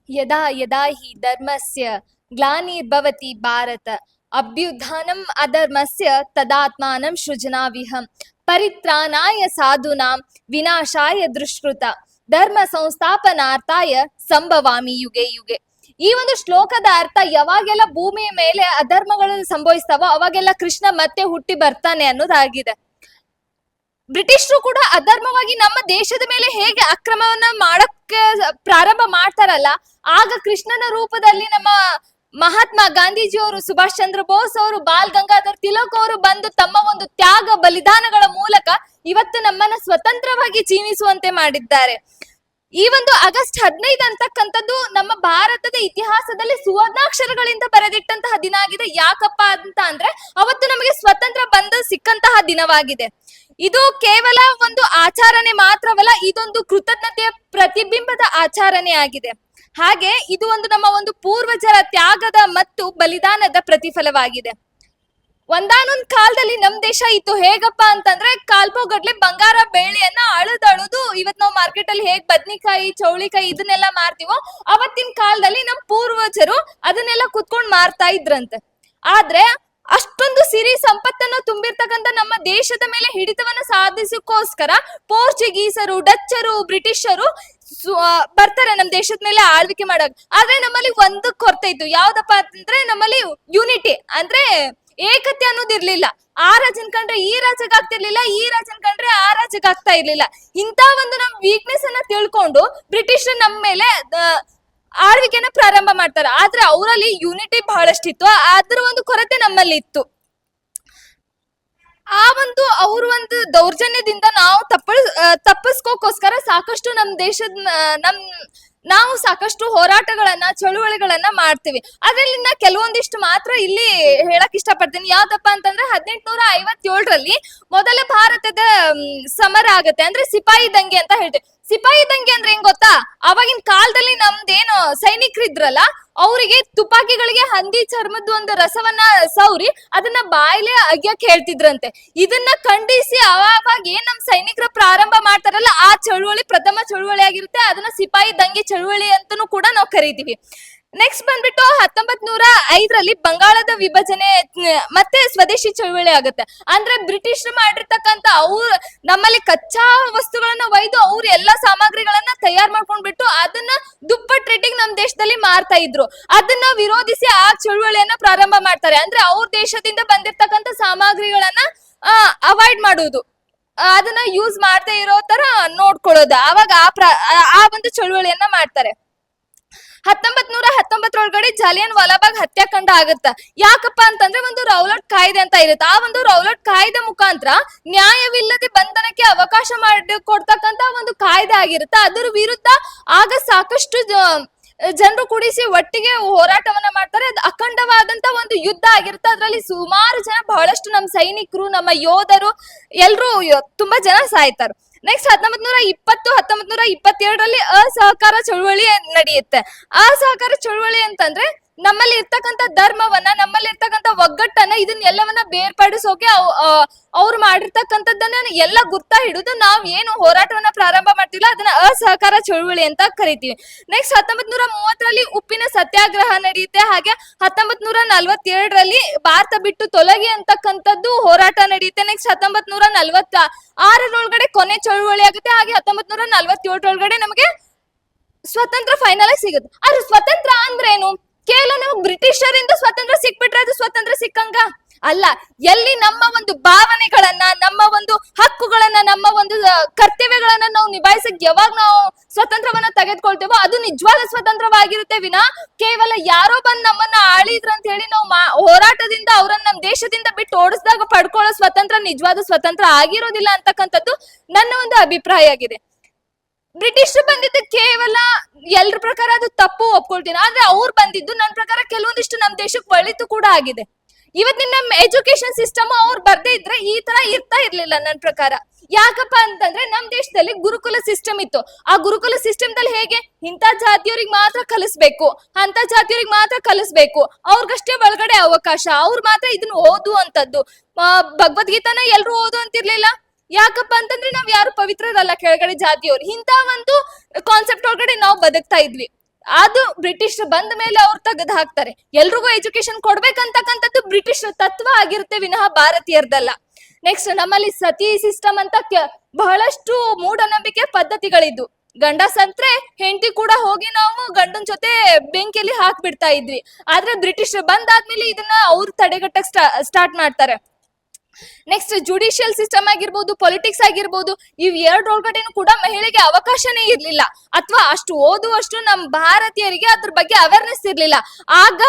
ಯದಾ ಯದಾ ಹಿ ಧರ್ಮಸ್ಯ ಗ್ಲಾನಿರ್ಭವತಿ ಭಾರತ ಅಭ್ಯುತ್ಥಾನಂ ಅಧರ್ಮಸ್ಯ ತದಾತ್ಮಾನಂ ಸೃಜನಾವಿಹಂ ಪರಿತ್ರಾಣಾಯ ಸಾಧೂನಾಂ ವಿನಾಶಾಯ ದುಷ್ಕೃತ ಧರ್ಮ ಸಂಸ್ಥಾಪನಾರ್ಥಾಯ ಸಂಭವಾಮಿ ಯುಗೆ ಯುಗೆ. ಈ ಒಂದು ಶ್ಲೋಕದ ಅರ್ಥ, ಯಾವಾಗೆಲ್ಲ ಭೂಮಿಯ ಮೇಲೆ ಅಧರ್ಮಗಳು ಸಂಭವಿಸ್ತಾವೋ ಅವಾಗೆಲ್ಲ ಕೃಷ್ಣ ಮತ್ತೆ ಹುಟ್ಟಿ ಬರ್ತಾನೆ ಅನ್ನೋದಾಗಿದೆ. ಬ್ರಿಟಿಷರು ಕೂಡ ಅಧರ್ಮವಾಗಿ ನಮ್ಮ ದೇಶದ ಮೇಲೆ ಹೇಗೆ ಅಕ್ರಮವನ್ನ ಮಾಡಕ್ಕೆ ಪ್ರಾರಂಭ ಮಾಡ್ತಾರಲ್ಲ, ಆಗ ಕೃಷ್ಣನ ರೂಪದಲ್ಲಿ ನಮ್ಮ ಮಹಾತ್ಮ ಗಾಂಧೀಜಿಯವರು, ಸುಭಾಷ್ ಚಂದ್ರ ಬೋಸ್ ಅವರು, ಬಾಲ್ ಗಂಗಾಧರ್ ತಿಲಕ್ ಅವರು ಬಂದು ತಮ್ಮ ಒಂದು ತ್ಯಾಗ ಬಲಿದಾನಗಳ ಮೂಲಕ ಇವತ್ತು ನಮ್ಮನ್ನ ಸ್ವತಂತ್ರವಾಗಿ ಜೀವಿಸುವಂತೆ ಮಾಡಿದ್ದಾರೆ. ಈ ಒಂದು ಆಗಸ್ಟ್ 15 ಅಂತಕ್ಕಂಥದ್ದು ನಮ್ಮ ಭಾರತದ ಇತಿಹಾಸದಲ್ಲಿ ಸುವರ್ಣಾಕ್ಷರಗಳಿಂದ ಬರೆದಿಟ್ಟಂತಹ ದಿನ ಆಗಿದೆ. ಯಾಕಪ್ಪ ಅಂತ ಅಂದ್ರೆ ಅವತ್ತು ನಮಗೆ ಸ್ವತಂತ್ರ ಬಂದು ಸಿಕ್ಕಂತಹ ದಿನವಾಗಿದೆ. ಇದು ಕೇವಲ ಒಂದು ಆಚರಣೆ ಮಾತ್ರವಲ್ಲ, ಇದೊಂದು ಕೃತಜ್ಞತೆಯ ಪ್ರತಿಬಿಂಬದ ಆಚರಣೆ ಆಗಿದೆ. ಹಾಗೆ ಇದು ಒಂದು ನಮ್ಮ ಒಂದು ಪೂರ್ವಜರ ತ್ಯಾಗದ ಮತ್ತು ಬಲಿದಾನದ ಪ್ರತಿಫಲವಾಗಿದೆ. ಒಂದಾನೊಂದ್ ಕಾಲದಲ್ಲಿ ನಮ್ ದೇಶ ಇತ್ತು ಹೇಗಪ್ಪ ಅಂತಂದ್ರೆ, ಕಾಲ್ಪೋಗಟ್ಲೆ ಬಂಗಾರ ಬೆಳ್ಳಿಯನ್ನ ಅಳದಳುದು ಇವತ್ ನಾವು ಮಾರ್ಕೆಟ್ ಅಲ್ಲಿ ಹೇಗ್ ಬದ್ನಿಕಾಯಿ, ಚೌಳಿಕಾಯಿ ಇದನ್ನೆಲ್ಲ ಮಾರ್ತೀವೋ, ಅವತ್ತಿನ ಕಾಲದಲ್ಲಿ ನಮ್ ಪೂರ್ವಜರು ಅದನ್ನೆಲ್ಲ ಕುತ್ಕೊಂಡ್ ಮಾರ್ತಾ ಇದ್ರಂತೆ. ಆದ್ರೆ ಅಷ್ಟೊಂದು ಸಿರಿ ಸಂಪತ್ತನ್ನು ತುಂಬಿರ್ತಕ್ಕಂಥ ನಮ್ಮ ದೇಶದ ಮೇಲೆ ಹಿಡಿತವನ್ನ ಸಾಧಿಸಕ್ಕೋಸ್ಕರ ಪೋರ್ಚುಗೀಸರು, ಡಚ್ಚರು, ಬ್ರಿಟಿಷರು ಬರ್ತಾರೆ ನಮ್ ದೇಶದ ಮೇಲೆ ಆಳ್ವಿಕೆ ಮಾಡಕ್. ಆದ್ರೆ ನಮ್ಮಲ್ಲಿ ಒಂದು ಕೊರತೆ ಇತ್ತು. ಯಾವ್ದಪ್ಪ ಅಂತಂದ್ರೆ ನಮ್ಮಲ್ಲಿ ಯೂನಿಟಿ ಅಂದ್ರೆ ಏಕತೆ ಅನ್ನೋದಿರ್ಲಿಲ್ಲ. ಆ ರಾಜನ್ ಕಂಡ್ರೆ ಈ ರಾಜ್ಯಕ್ಕೆ ಆಗ್ತಿರ್ಲಿಲ್ಲ, ಈ ರಾಜನ್ ಕಂಡ್ರೆ ಆ ರಾಜ್ಯಕ್ಕೆ ಆಗ್ತಾ ಇರ್ಲಿಲ್ಲ. ಇಂತ ಒಂದು ನಮ್ ವೀಕ್ನೆಸ್ ಅನ್ನ ತಿಳ್ಕೊಂಡು ಬ್ರಿಟಿಷ್ ನಮ್ಮ ಮೇಲೆ ಆಳ್ವಿಕೆನ ಪ್ರಾರಂಭ ಮಾಡ್ತಾರೆ. ಆದ್ರೆ ಅವರಲ್ಲಿ ಯೂನಿಟಿ ಬಹಳಷ್ಟಿತ್ತು, ಅದ್ರ ಒಂದು ಕೊರತೆ ನಮ್ಮಲ್ಲಿ ಇತ್ತು. ಆ ಒಂದು ಅವ್ರ ಒಂದು ದೌರ್ಜನ್ಯದಿಂದ ನಾವು ತಪ್ಪಿಸ್ಕೋಸ್ಕರ ಸಾಕಷ್ಟು ನಮ್ ದೇಶದ ನಾವು ಸಾಕಷ್ಟು ಹೋರಾಟಗಳನ್ನ, ಚಳುವಳಿಗಳನ್ನ ಮಾಡ್ತೀವಿ. ಅದ್ರಲ್ಲಿ ಕೆಲವೊಂದಿಷ್ಟು ಮಾತ್ರ ಇಲ್ಲಿ ಹೇಳಕ್ ಇಷ್ಟಪಡ್ತೀನಿ. ಯಾವ್ದಪ್ಪ ಅಂತಂದ್ರೆ 1857ರಲ್ಲಿ ಮೊದಲ ಭಾರತದ ಸಮರ ಆಗತ್ತೆ, ಅಂದ್ರೆ ಸಿಪಾಯಿ ದಂಗೆ ಅಂತ ಹೇಳ್ತೀವಿ. ಸಿಪಾಯಿ ದಂಗೆ ಅಂದ್ರೆ ಹೆಂಗ್ ಗೊತ್ತಾ, ಅವಾಗಿನ ಕಾಲದಲ್ಲಿ ನಮ್ದೇನು ಸೈನಿಕರಿದ್ರಲ್ಲ, ಅವರಿಗೆ ತುಪಾಕಿಗಳಿಗೆ ಹಂದಿ ಚರ್ಮದ ಒಂದು ರಸವನ್ನ ಸೌರಿ ಅದನ್ನ ಬಾಯ್ಲೆ ಅಗ್ಯಕ್ ಹೇಳ್ತಿದ್ರಂತೆ. ಇದನ್ನ ಖಂಡಿಸಿ ಅವಾಗ ಏನ್ ನಮ್ ಸೈನಿಕರು ಪ್ರಾರಂಭ ಮಾಡ್ತಾರಲ್ಲ, ಆ ಚಳುವಳಿ ಪ್ರಥಮ ಚಳುವಳಿ ಆಗಿರುತ್ತೆ. ಅದನ್ನ ಸಿಪಾಯಿ ದಂಗೆ ಚಳುವಳಿ ಅಂತಾನೂ ಕೂಡ ನಾವು ಕರಿತೀವಿ. ನೆಕ್ಸ್ಟ್ ಬಂದ್ಬಿಟ್ಟು 1905ರಲ್ಲಿ ಬಂಗಾಳದ ವಿಭಜನೆ ಮತ್ತೆ ಸ್ವದೇಶಿ ಚಳುವಳಿ ಆಗುತ್ತೆ. ಅಂದ್ರೆ ಬ್ರಿಟಿಷರು ಮಾಡಿರ್ತಕ್ಕಂಥ ಅವ್ರು ನಮ್ಮಲ್ಲಿ ಕಚ್ಚಾ ವಸ್ತುಗಳನ್ನ ಒಯ್ದು ಅವ್ರು ಎಲ್ಲಾ ಸಾಮಗ್ರಿಗಳನ್ನ ತಯಾರು ಮಾಡ್ಕೊಂಡ್ಬಿಟ್ಟು ಅದನ್ನ ದುಪ್ಪಟ್ ರೇಟಿಗೆ ನಮ್ ದೇಶದಲ್ಲಿ ಮಾರ್ತಾ ಇದ್ರು. ಅದನ್ನ ವಿರೋಧಿಸಿ ಆ ಚಳುವಳಿಯನ್ನ ಪ್ರಾರಂಭ ಮಾಡ್ತಾರೆ. ಅಂದ್ರೆ ಅವ್ರ ದೇಶದಿಂದ ಬಂದಿರ್ತಕ್ಕಂಥ ಸಾಮಗ್ರಿಗಳನ್ನ ಅವಾಯ್ಡ್ ಮಾಡುವುದು, ಅದನ್ನ ಯೂಸ್ ಮಾಡದೆ ಇರೋ ತರ ನೋಡ್ಕೊಳ್ಳೋದು. ಅವಾಗ ಆ ಒಂದು ಚಳುವಳಿಯನ್ನ ಮಾಡ್ತಾರೆ. 1919 ಜಾಲಿಯನ್ ವಾಲಾಬಾಗ್ ಹತ್ಯಾಕಾಂಡ ಆಗುತ್ತ. ಯಾಕಪ್ಪ ಅಂತಂದ್ರೆ ಒಂದು ರೌಲಟ್ ಕಾಯ್ದೆ ಅಂತ ಇರುತ್ತೆ. ಆ ಒಂದು ರೌಲಟ್ ಕಾಯ್ದೆ ಮುಖಾಂತರ ನ್ಯಾಯವಿಲ್ಲದೆ ಬಂಧನಕ್ಕೆ ಅವಕಾಶ ಮಾಡಿ ಕೊಡ್ತಕ್ಕಂತ ಒಂದು ಕಾಯ್ದೆ ಆಗಿರುತ್ತೆ. ಅದರ ವಿರುದ್ಧ ಆಗ ಸಾಕಷ್ಟು ಜನರು ಕೂಡಿಸಿ ಒಟ್ಟಿಗೆ ಹೋರಾಟವನ್ನ ಮಾಡ್ತಾರೆ. ಅದು ಅಖಂಡವಾದಂತ ಒಂದು ಯುದ್ಧ ಆಗಿರುತ್ತೆ. ಅದರಲ್ಲಿ ಸುಮಾರು ಜನ, ಬಹಳಷ್ಟು ನಮ್ಮ ಸೈನಿಕರು, ನಮ್ಮ ಯೋಧರು ಎಲ್ರು ತುಂಬಾ ಜನ ಸಾಯ್ತಾರೆ. ನೆಕ್ಸ್ಟ್ 1920, 1922ರಲ್ಲಿ ಅಸಹಕಾರ ಚಳುವಳಿ ನಡೆಯುತ್ತೆ. ಅಸಹಕಾರ ಚಳುವಳಿ ಅಂತಂದ್ರೆ ನಮ್ಮಲ್ಲಿ ಇರ್ತಕ್ಕಂಥ ಧರ್ಮವನ್ನ, ನಮ್ಮಲ್ಲಿ ಇರ್ತಕ್ಕಂಥ ಒಗ್ಗಟ್ಟನ್ನ, ಇದನ್ನೆಲ್ಲವನ್ನ ಬೇರ್ಪಡಿಸೋಕೆ ಅವ್ರು ಮಾಡಿರ್ತಕ್ಕಂಥದ್ದನ್ನ ಎಲ್ಲ ಗುರ್ತಾ ಹಿಡಿದು ನಾವ್ ಏನು ಹೋರಾಟವನ್ನ ಪ್ರಾರಂಭ ಮಾಡ್ತೀವಲ್ಲ ಅದನ್ನ ಅಸಹಕಾರ ಚಳುವಳಿ ಅಂತ ಕರಿತೀವಿ. ನೆಕ್ಸ್ಟ್ 1930ರಲ್ಲಿ ಉಪ್ಪಿನ ಸತ್ಯಾಗ್ರಹ ನಡೆಯುತ್ತೆ. ಹಾಗೆ 1947ರಲ್ಲಿ ಭಾರತ ಬಿಟ್ಟು ತೊಲಗಿ ಅಂತಕ್ಕಂಥದ್ದು ಹೋರಾಟ ನಡೆಯುತ್ತೆ. ನೆಕ್ಸ್ಟ್ 1946ರೊಳಗಡೆ ಕೊನೆ ಚಳುವಳಿ ಆಗುತ್ತೆ. ಹಾಗೆ 1947ರೊಳಗಡೆ ನಮಗೆ ಸ್ವತಂತ್ರ ಫೈನಲ್ ಆಗಿ ಸಿಗುತ್ತೆ. ಆದ್ರೆ ಸ್ವತಂತ್ರ ಅಂದ್ರೇನು? ಕೇವಲ ನಾವು ಬ್ರಿಟಿಷರಿಂದ ಸ್ವತಂತ್ರ ಸಿಕ್ಬಿಟ್ರೆ ಅದು ಸ್ವತಂತ್ರ ಸಿಕ್ಕಂಗ ಅಲ್ಲ. ಎಲ್ಲಿ ನಮ್ಮ ಒಂದು ಭಾವನೆಗಳನ್ನ, ನಮ್ಮ ಒಂದು ಹಕ್ಕುಗಳನ್ನ, ನಮ್ಮ ಒಂದು ಕರ್ತವ್ಯಗಳನ್ನ ನಾವು ನಿಭಾಯಿಸಕ್ ಯಾವಾಗ ನಾವು ಸ್ವತಂತ್ರವನ್ನ ತೆಗೆದುಕೊಳ್ತೇವೋ ಅದು ನಿಜವಾದ ಸ್ವತಂತ್ರವಾಗಿರುತ್ತೆ ವಿನಾ ಕೇವಲ ಯಾರೋ ಬಂದ್ ನಮ್ಮನ್ನ ಆಳಿದ್ರ ಅಂತ ಹೇಳಿ ನಾವು ಹೋರಾಟದಿಂದ ಅವರನ್ನ ನಮ್ಮ ದೇಶದಿಂದ ಬಿಟ್ಟು ಓಡಿಸಿದಾಗ ಪಡ್ಕೊಳ್ಳೋ ಸ್ವತಂತ್ರ ನಿಜವಾದ ಸ್ವತಂತ್ರ ಆಗಿರೋದಿಲ್ಲ ಅಂತಕ್ಕಂಥದ್ದು ನನ್ನ ಒಂದು ಅಭಿಪ್ರಾಯ ಆಗಿದೆ. ಬ್ರಿಟಿಷರು ಬಂದಿದ್ದು ಕೇವಲ ಎಲ್ರ ಪ್ರಕಾರ ಅದು ತಪ್ಪು ಒಪ್ಕೊಳ್ತೀನಿ. ಆದ್ರೆ ಅವ್ರು ಬಂದಿದ್ದು ನನ್ನ ಪ್ರಕಾರ ಕೆಲವೊಂದಿಷ್ಟು ನಮ್ ದೇಶಕ್ಕೆ ಒಳಿತು ಕೂಡ ಆಗಿದೆ. ಇವತ್ತಿನ ನಮ್ಮ ಎಜುಕೇಶನ್ ಸಿಸ್ಟಮ್ ಅವ್ರು ಬರ್ದೇ ಇದ್ರೆ ಈ ತರ ಇರ್ತಾ ಇರ್ಲಿಲ್ಲ ನನ್ನ ಪ್ರಕಾರ. ಯಾಕಪ್ಪ ಅಂತಂದ್ರೆ ನಮ್ ದೇಶದಲ್ಲಿ ಗುರುಕುಲ ಸಿಸ್ಟಮ್ ಇತ್ತು. ಆ ಗುರುಕುಲ ಸಿಸ್ಟಮ್ ದಲ್ಲಿ ಹೇಗೆ ಇಂಥ ಜಾತಿಯವ್ರಿಗೆ ಮಾತ್ರ ಕಲಿಸ್ಬೇಕು, ಅಂತ ಜಾತಿಯವ್ರಿಗೆ ಮಾತ್ರ ಕಲಿಸ್ಬೇಕು, ಅವ್ರಿಗಷ್ಟೇ ಒಳಗಡೆ ಅವಕಾಶ, ಅವ್ರು ಮಾತ್ರ ಇದನ್ನ ಓದುವಂತದ್ದು. ಭಗವದ್ಗೀತಾನ ಎಲ್ರು ಓದು ಅಂತಿರ್ಲಿಲ್ಲ. ಯಾಕಪ್ಪ ಅಂತಂದ್ರೆ ನಾವ್ ಯಾರು ಪವಿತ್ರರಲ್ಲ ಕೆಳಗಡೆ ಜಾತಿಯವ್ರು. ಇಂತ ಒಂದು ಕಾನ್ಸೆಪ್ಟ್ ಒಳಗಡೆ ನಾವು ಬದುಕ್ತಾ ಇದ್ವಿ. ಅದು ಬ್ರಿಟಿಷ್ ಬಂದ ಮೇಲೆ ಅವ್ರು ತೆಗೆದು ಹಾಕ್ತಾರೆ. ಎಲ್ರಿಗೂ ಎಜುಕೇಶನ್ ಕೊಡ್ಬೇಕಂತಕ್ಕಂಥದ್ದು ಬ್ರಿಟಿಷ್ ತತ್ವ ಆಗಿರುತ್ತೆ ವಿನಃ ಭಾರತೀಯರ್ದಲ್ಲ. ನೆಕ್ಸ್ಟ್ ನಮ್ಮಲ್ಲಿ ಸತಿ ಸಿಸ್ಟಮ್ ಅಂತ ಬಹಳಷ್ಟು ಮೂಢನಂಬಿಕೆ ಪದ್ಧತಿಗಳಿದ್ದು. ಗಂಡ ಸತ್ರೆ ಹೆಂಡತಿ ಕೂಡ ಹೋಗಿ ನಾವು ಗಂಡನ ಜೊತೆ ಬೆಂಕಿಯಲ್ಲಿ ಹಾಕ್ಬಿಡ್ತಾ ಇದ್ವಿ. ಆದ್ರೆ ಬ್ರಿಟಿಷ್ ಬಂದಾದ್ಮೇಲೆ ಇದನ್ನ ಅವ್ರು ತಡೆಗಟ್ಟಕ್ ಸ್ಟಾರ್ಟ್ ಮಾಡ್ತಾರೆ. ನೆಕ್ಸ್ಟ್ ಜುಡಿಷಿಯಲ್ ಸಿಸ್ಟಮ್ ಆಗಿರ್ಬೋದು, ಪೊಲಿಟಿಕ್ಸ್ ಆಗಿರ್ಬೋದು, ಇವ್ ಎರಡರೊಳಗಡೆನೂ ಕೂಡ ಮಹಿಳೆಗೆ ಅವಕಾಶನೇ ಇರ್ಲಿಲ್ಲ, ಅಥವಾ ಅಷ್ಟು ಓದುವಷ್ಟು ನಮ್ಮ ಭಾರತೀಯರಿಗೆ ಅದ್ರ ಬಗ್ಗೆ ಅವೇರ್ನೆಸ್ ಇರ್ಲಿಲ್ಲ. ಆಗ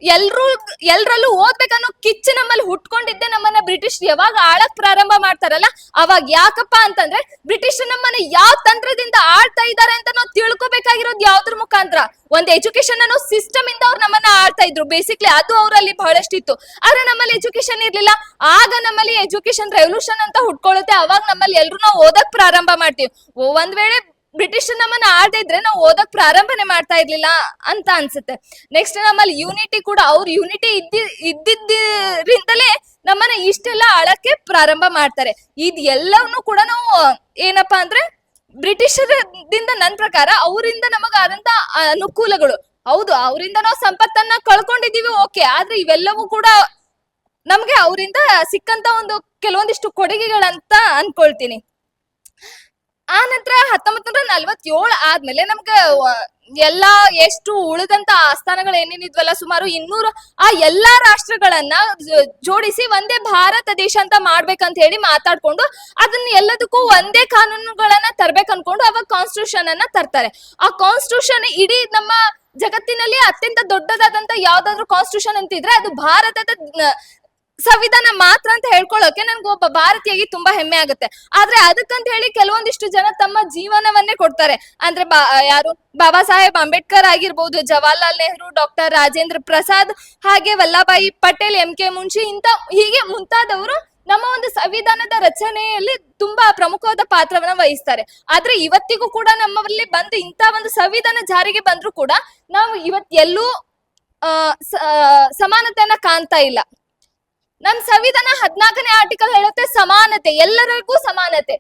ಎಲ್ರಲ್ಲೂ ಓದ್ಬೇಕನ್ನೋ ಕಿಚ್ಚು ನಮ್ಮಲ್ಲಿ ಹುಟ್ಕೊಂಡಿದ್ದೆ ನಮ್ಮನ್ನ ಬ್ರಿಟಿಷ್ ಯಾವಾಗ ಆಳಕ್ ಪ್ರಾರಂಭ ಮಾಡ್ತಾರಲ್ಲ ಅವಾಗ. ಯಾಕಪ್ಪ ಅಂತಂದ್ರೆ ಬ್ರಿಟಿಷ್ ನಮ್ಮನ್ನ ಯಾವ ತಂತ್ರದಿಂದ ಆಳ್ತಾ ಇದ್ದಾರೆ ಅಂತ ನಾವು ತಿಳ್ಕೊಬೇಕಾಗಿರೋದು ಯಾವ್ದ್ರ ಮುಖಾಂತರ, ಒಂದ್ ಎಜುಕೇಶನ್ ಅನ್ನೋ ಸಿಸ್ಟಮ್ ಇಂದ ಅವ್ರು ನಮ್ಮನ್ನ ಆಳ್ತಾ ಇದ್ರು. ಬೇಸಿಕ್ಲಿ ಅದು ಅವರಲ್ಲಿ ಬಹಳಷ್ಟಿತ್ತು. ಆದ್ರೆ ನಮ್ಮಲ್ಲಿ ಎಜುಕೇಶನ್ ಇರ್ಲಿಲ್ಲ. ಆಗ ನಮ್ಮಲ್ಲಿ ಎಜುಕೇಶನ್ ರೆವಲ್ಯೂಷನ್ ಅಂತ ಹುಟ್ಕೊಳ್ಳುತ್ತೆ. ಅವಾಗ ನಮ್ಮಲ್ಲಿ ಎಲ್ರು ನಾವು ಓದಕ್ ಪ್ರಾರಂಭ ಮಾಡ್ತೀವಿ. ಒಂದ್ ವೇಳೆ ಬ್ರಿಟಿಷ್ ನಮ್ಮನ್ನ ಆಳ್ತಾ ಇದ್ರೆ ನಾವು ಓದಕ್ ಪ್ರಾರಂಭನೆ ಮಾಡ್ತಾ ಇರ್ಲಿಲ್ಲ ಅಂತ ಅನ್ಸುತ್ತೆ. ನೆಕ್ಸ್ಟ್ ನಮ್ಮಲ್ಲಿ ಯೂನಿಟಿ ಕೂಡ, ಅವ್ರ ಯೂನಿಟಿ ಇದ್ದಿದ್ದರಿಂದಲೇ ನಮ್ಮನ್ನ ಇಷ್ಟೆಲ್ಲ ಆಳಕ್ಕೆ ಪ್ರಾರಂಭ ಮಾಡ್ತಾರೆ. ಇದ್ ಎಲ್ಲವನ್ನೂ ಕೂಡ ನಾವು ಏನಪ್ಪಾ ಅಂದ್ರೆ ಬ್ರಿಟಿಷರಿಂದ ನನ್ ಪ್ರಕಾರ ಅವರಿಂದ ನಮಗಾದಂತ ಅನುಕೂಲಗಳು, ಹೌದು ಅವರಿಂದ ನಾವು ಸಂಪತ್ತನ್ನ ಕಳ್ಕೊಂಡಿದೀವಿ, ಓಕೆ. ಆದ್ರೆ ಇವೆಲ್ಲವೂ ಕೂಡ ನಮ್ಗೆ ಅವರಿಂದ ಸಿಕ್ಕಂತ ಒಂದು ಕೆಲವೊಂದಿಷ್ಟು ಕೊಡುಗೆಗಳಂತ ಅನ್ಕೊಳ್ತೀನಿ. ಆ ನಂತರ 1947 ಆದ್ಮೇಲೆ ನಮ್ಗೆ ಎಲ್ಲಾ ಎಷ್ಟು ಉಳಿದಂತ ಆಸ್ಥಾನಗಳು ಏನೇನಿದ್ವಲ್ಲ ಸುಮಾರು 200, ಆ ಎಲ್ಲಾ ರಾಷ್ಟ್ರಗಳನ್ನ ಜೋಡಿಸಿ ಒಂದೇ ಭಾರತ ದೇಶ ಅಂತ ಮಾಡ್ಬೇಕಂತ ಹೇಳಿ ಮಾತಾಡ್ಕೊಂಡು ಅದನ್ನ ಎಲ್ಲದಕ್ಕೂ ಒಂದೇ ಕಾನೂನುಗಳನ್ನ ತರ್ಬೇಕು ಅನ್ಕೊಂಡು ಅವಾಗ ಕಾನ್ಸ್ಟಿಟ್ಯೂಷನ್ ಅನ್ನ ತರ್ತಾರೆ. ಆ ಕಾನ್ಸ್ಟಿಟ್ಯೂಷನ್ ಇಡೀ ನಮ್ಮ ಜಗತ್ತಿನಲ್ಲಿ ಅತ್ಯಂತ ದೊಡ್ಡದಾದಂತ ಯಾವ್ದಾದ್ರು ಕಾನ್ಸ್ಟಿಟ್ಯೂಷನ್ ಅಂತಿದ್ರೆ ಅದು ಭಾರತದ ಸಂವಿಧಾನ ಮಾತ್ರ ಅಂತ ಹೇಳ್ಕೊಳ್ಳೋಕೆ ನನ್ಗೆ ಒಬ್ಬ ಭಾರತೀಯಾಗಿ ತುಂಬಾ ಹೆಮ್ಮೆ ಆಗುತ್ತೆ. ಆದ್ರೆ ಅದಕ್ಕಂತ ಹೇಳಿ ಕೆಲವೊಂದಿಷ್ಟು ಜನ ತಮ್ಮ ಜೀವನವನ್ನೇ ಕೊಡ್ತಾರೆ. ಅಂದ್ರೆ ಯಾರು ಬಾಬಾ ಸಾಹೇಬ್ ಅಂಬೇಡ್ಕರ್ ಆಗಿರ್ಬೋದು, ಜವಾಹರ್ಲಾಲ್ ನೆಹರು, ಡಾಕ್ಟರ್ ರಾಜೇಂದ್ರ ಪ್ರಸಾದ್, ಹಾಗೆ ವಲ್ಲಭಾಯಿ ಪಟೇಲ್, MK ಮುನ್ಷಿ, ಹೀಗೆ ಮುಂತಾದವರು ನಮ್ಮ ಒಂದು ಸಂವಿಧಾನದ ರಚನೆಯಲ್ಲಿ ತುಂಬಾ ಪ್ರಮುಖವಾದ ಪಾತ್ರವನ್ನ ವಹಿಸ್ತಾರೆ. ಆದ್ರೆ ಇವತ್ತಿಗೂ ಕೂಡ ನಮ್ಮಲ್ಲಿ ಬಂದು ಇಂಥ ಒಂದು ಸಂವಿಧಾನ ಜಾರಿಗೆ ಬಂದ್ರು ಕೂಡ ನಾವು ಎಲ್ಲೂ ಸಮಾನತೆಯನ್ನ ಕಾಣ್ತಾ ಇಲ್ಲ. ನಮ್ ಸಂವಿಧಾನ 14ನೇ ಆರ್ಟಿಕಲ್ ಹೇಳುತ್ತೆ ಸಮಾನತೆ, ಎಲ್ಲರಿಗೂ ಸಮಾನತೆ,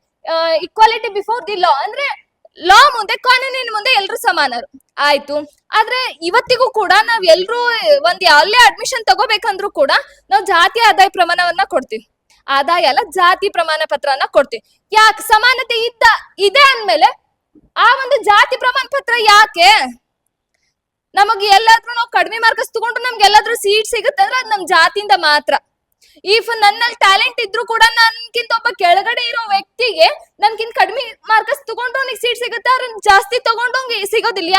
ಇಕ್ವಾಲಿಟಿ ಬಿಫೋರ್ ದಿ ಲಾ. ಅಂದ್ರೆ ಲಾ ಮುಂದೆ, ಕಾನೂನಿನ ಮುಂದೆ ಎಲ್ರು ಸಮಾನರು ಆಯ್ತು. ಆದ್ರೆ ಇವತ್ತಿಗೂ ಕೂಡ ನಾವ್ ಎಲ್ರು ಒಂದ್ ಅಲ್ಲೇ ಅಡ್ಮಿಷನ್ ತಗೋಬೇಕಂದ್ರು ಕೂಡ ನಾವು ಜಾತಿ ಆದಾಯ ಪ್ರಮಾಣವನ್ನ ಕೊಡ್ತೀವಿ. ಆದಾಯ ಅಲ್ಲ, ಜಾತಿ ಪ್ರಮಾಣ ಪತ್ರನ ಕೊಡ್ತೀವಿ. ಯಾಕೆ? ಸಮಾನತೆ ಇದೆ ಅಂದ್ಮೇಲೆ ಆ ಒಂದು ಜಾತಿ ಪ್ರಮಾಣ ಪತ್ರ ಯಾಕೆ? ನಮಗ್ ಎಲ್ಲಾದ್ರೂ ನಾವು ಕಡಿಮೆ ಮಾರ್ಕ್ಸ್ ತಗೊಂಡ್ರು ನಮ್ಗೆ ಎಲ್ಲಾದ್ರೂ ಸೀಟ್ ಸಿಗುತ್ತೆ ಅಂದ್ರೆ ಅದು ನಮ್ ಜಾತಿಯಿಂದ ಮಾತ್ರ. ಇಫ್ ನನ್ನಲ್ಲಿ ಟ್ಯಾಲೆಂಟ್ ಇದ್ರು ಕೂಡ ನನ್ಕಿಂತ ಒಬ್ಬ ಕೆಳಗಡೆ ಇರೋ ವ್ಯಕ್ತಿಗೆ ನನ್ಕಿಂತ ಕಡಿಮೆ ಮಾರ್ಕ್ಸ್ ತಗೊಂಡ್ರು ಅವ್ನಿಗೆ ಸೀಟ್ ಸಿಗುತ್ತೆ, ಅವ್ರನ್ನ ಜಾಸ್ತಿ ತಗೊಂಡಂಗೆ ಸಿಗೋದಿಲ್ಲ.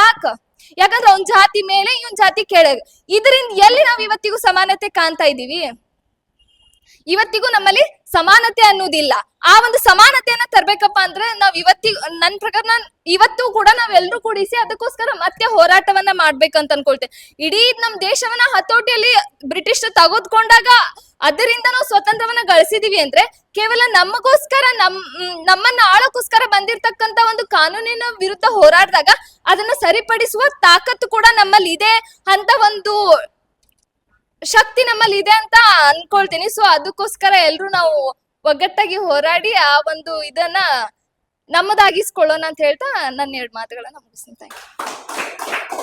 ಯಾಕಂದ್ರೆ ಅವ್ನ ಜಾತಿ ಮೇಲೆ ಇವನ್ ಜಾತಿ ಕೆಳಗೆ. ಇದರಿಂದ ಎಲ್ಲಿ ನಾವ್ ಇವತ್ತಿಗೂ ಸಮಾನತೆ ಕಾಣ್ತಾ ಇದೀವಿ? ಇವತ್ತಿಗೂ ನಮ್ಮಲ್ಲಿ ಸಮಾನತೆ ಅನ್ನೋದಿಲ್ಲ. ಆ ಒಂದು ಸಮಾನತೆಯನ್ನ ತರ್ಬೇಕಪ್ಪ ಅಂದ್ರೆ ನಾವ್ ನನ್ ಪ್ರಕಾರ ಇವತ್ತು ಕೂಡ ನಾವೆಲ್ಲರೂ ಕೂಡಿಸಿ ಅದಕ್ಕೋಸ್ಕರ ಮತ್ತೆ ಹೋರಾಟವನ್ನ ಮಾಡ್ಬೇಕಂತ ಅನ್ಕೊಳ್ತೇವೆ. ಇಡೀ ನಮ್ ದೇಶವನ್ನ ಹತೋಟಿಯಲ್ಲಿ ಬ್ರಿಟಿಷ್ ತೆಗೆದುಕೊಂಡಾಗ ಅದರಿಂದ ನಾವು ಸ್ವತಂತ್ರವನ್ನ ಗಳಿಸಿದೀವಿ ಅಂದ್ರೆ ಕೇವಲ ನಮಗೋಸ್ಕರ ನಮ್ಮನ್ನ ಆಳಕ್ಕೋಸ್ಕರ ಬಂದಿರ್ತಕ್ಕಂತ ಒಂದು ಕಾನೂನಿನ ವಿರುದ್ಧ ಹೋರಾಡಿದಾಗ ಅದನ್ನ ಸರಿಪಡಿಸುವ ತಾಕತ್ತು ಕೂಡ ನಮ್ಮಲ್ಲಿ ಇದೆ ಅಂತ ಒಂದು ಶಕ್ತಿ ನಮ್ಮಲ್ಲಿ ಇದೆ ಅಂತ ಅನ್ಕೊಳ್ತೀನಿ. ಸೊ ಅದಕ್ಕೋಸ್ಕರ ಎಲ್ರು ನಾವು ಒಗ್ಗಟ್ಟಾಗಿ ಹೋರಾಡಿ ಆ ಒಂದು ಇದನ್ನ ನಮ್ಮದಾಗಿಸ್ಕೊಳ್ಳೋಣ ಅಂತ ಹೇಳ್ತಾ ನನ್ನ 2 ಮಾತುಗಳನ್ನ ಮುಗಿಸ್ತೀನಿ. Thank you.